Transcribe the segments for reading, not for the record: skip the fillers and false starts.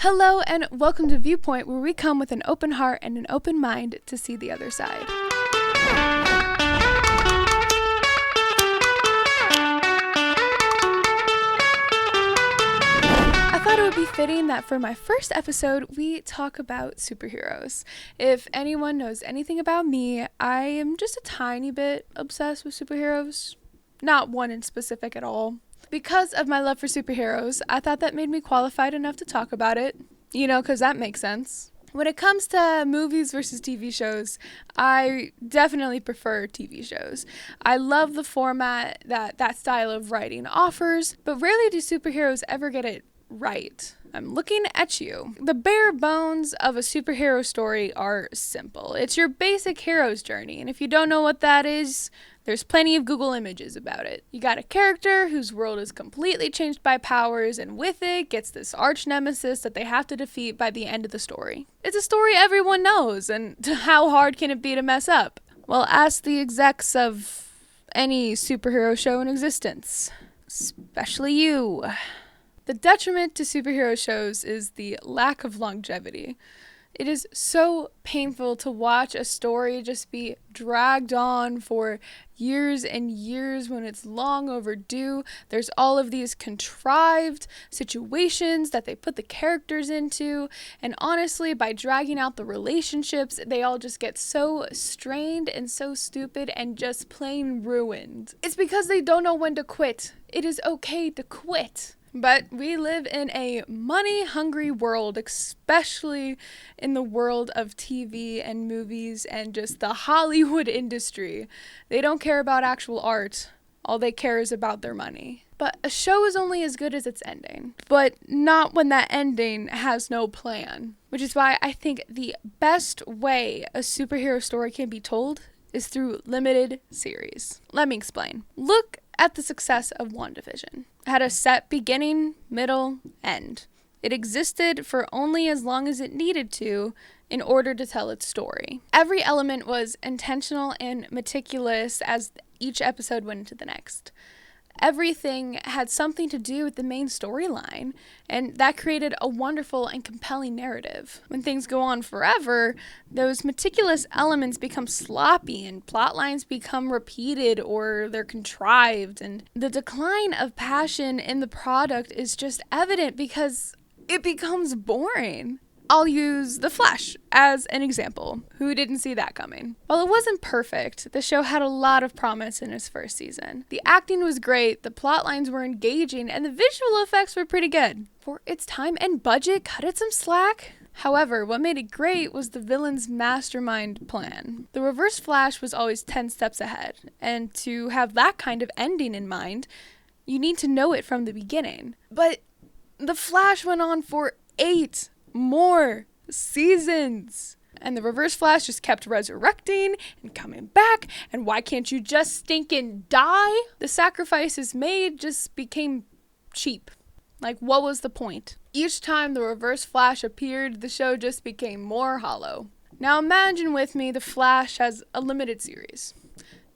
Hello and welcome to Viewpoint, where we come with an open heart and an open mind to see the other side. I thought it would be fitting that for my first episode, we talk about superheroes. If anyone knows anything about me, I am just a tiny bit obsessed with superheroes. Not one in specific at all. Because of my love for superheroes, I thought that made me qualified enough to talk about it. You know, because that makes sense. When it comes to movies versus TV shows, I definitely prefer TV shows. I love the format that style of writing offers, but rarely do superheroes ever get it right. I'm looking at you. The bare bones of a superhero story are simple. It's your basic hero's journey, and if you don't know what that is, there's plenty of Google images about it. You got a character whose world is completely changed by powers, and with it gets this arch nemesis that they have to defeat by the end of the story. It's a story everyone knows, and how hard can it be to mess up? Well, ask the execs of any superhero show in existence. Especially you. The detriment to superhero shows is the lack of longevity. It is so painful to watch a story just be dragged on for years and years when it's long overdue. There's all of these contrived situations that they put the characters into, and honestly, by dragging out the relationships, they all just get so strained and so stupid and just plain ruined. It's because they don't know when to quit. It is okay to quit. But we live in a money-hungry world, especially in the world of TV and movies and just the Hollywood industry. They don't care about actual art. All they care is about their money. But a show is only as good as its ending, but not when that ending has no plan. Which is why I think the best way a superhero story can be told is through limited series. Let me explain. Look at the success of WandaVision. It had a set beginning, middle, end. It existed for only as long as it needed to in order to tell its story. Every element was intentional and meticulous as each episode went into the next. Everything had something to do with the main storyline, and that created a wonderful and compelling narrative. When things go on forever, those meticulous elements become sloppy and plot lines become repeated or they're contrived, and the decline of passion in the product is just evident because it becomes boring. I'll use The Flash as an example. Who didn't see that coming? While it wasn't perfect, the show had a lot of promise in its first season. The acting was great, the plot lines were engaging, and the visual effects were pretty good. For its time and budget, cut it some slack. However, what made it great was the villain's mastermind plan. The Reverse Flash was always 10 steps ahead, and to have that kind of ending in mind, you need to know it from the beginning. But The Flash went on for 8 more seasons, and the Reverse Flash just kept resurrecting and coming back, and why can't you just stinking die? The sacrifices made just became cheap. Like, what was the point? Each time the Reverse Flash appeared, the show just became more hollow. Now imagine with me the Flash has a limited series.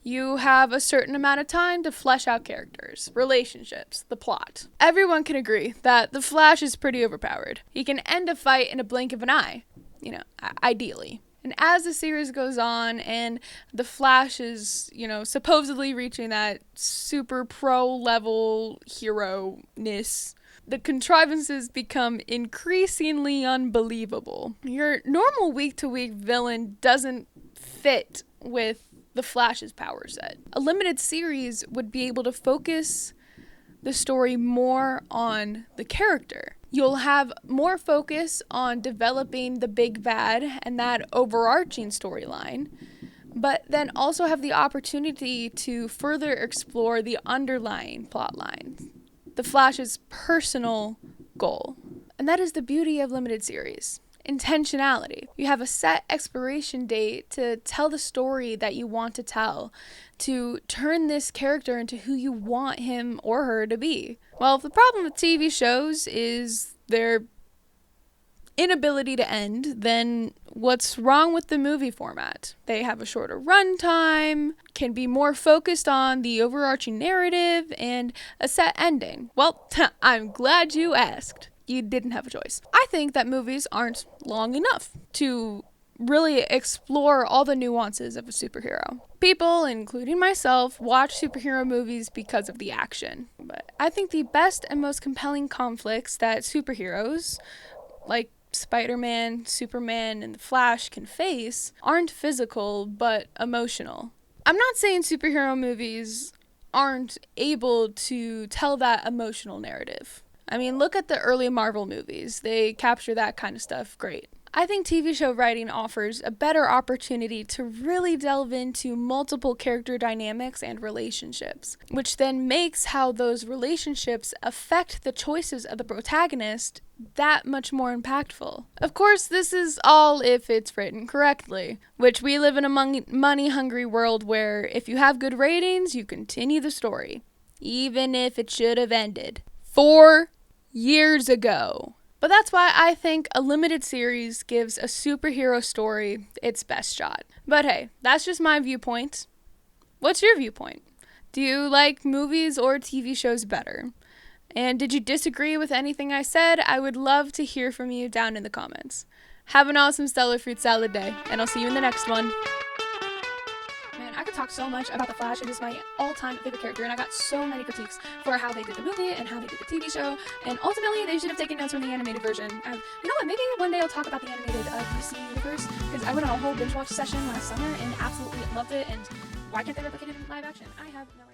You have a certain amount of time to flesh out characters, relationships, the plot. Everyone can agree that the Flash is pretty overpowered. He can end a fight in a blink of an eye, ideally. And as the series goes on and the Flash is, supposedly reaching that super pro level hero-ness, the contrivances become increasingly unbelievable. Your normal week-to-week villain doesn't fit with the Flash's power set. A limited series would be able to focus the story more on the character. You'll have more focus on developing the big bad and that overarching storyline, but then also have the opportunity to further explore the underlying plot lines, the Flash's personal goal. And that is the beauty of limited series. Intentionality. You have a set expiration date to tell the story that you want to tell, to turn this character into who you want him or her to be. Well, the problem with TV shows is their inability to end, then what's wrong with the movie format? They have a shorter runtime, can be more focused on the overarching narrative, and a set ending. Well, I'm glad you asked. you didn't have a choice. I think that movies aren't long enough to really explore all the nuances of a superhero. People, including myself, watch superhero movies because of the action. But I think the best and most compelling conflicts that superheroes, like Spider-Man, Superman, and the Flash can face aren't physical, but emotional. I'm not saying superhero movies aren't able to tell that emotional narrative. I mean, look at the early Marvel movies. They capture that kind of stuff great. I think TV show writing offers a better opportunity to really delve into multiple character dynamics and relationships, which then makes how those relationships affect the choices of the protagonist that much more impactful. Of course, this is all if it's written correctly, which we live in a money-hungry world where if you have good ratings, you continue the story, even if it should have ended 4 years ago. But that's why I think a limited series gives a superhero story its best shot. But hey, that's just my viewpoint. What's your viewpoint? Do you like movies or TV shows better? And did you disagree with anything I said? I would love to hear from you down in the comments. Have an awesome stellar fruit salad day, and I'll see you in the next one. Man, I could talk so much about The Flash. It is my all-time favorite character, and I got so many critiques for how they did the movie and how they did the TV show, and ultimately they should have taken notes from the animated version. You know what, maybe one day I'll talk about the animated DC universe, because I went on a whole binge watch session last summer and absolutely loved it, and why can't they replicate it in live action? I have no idea.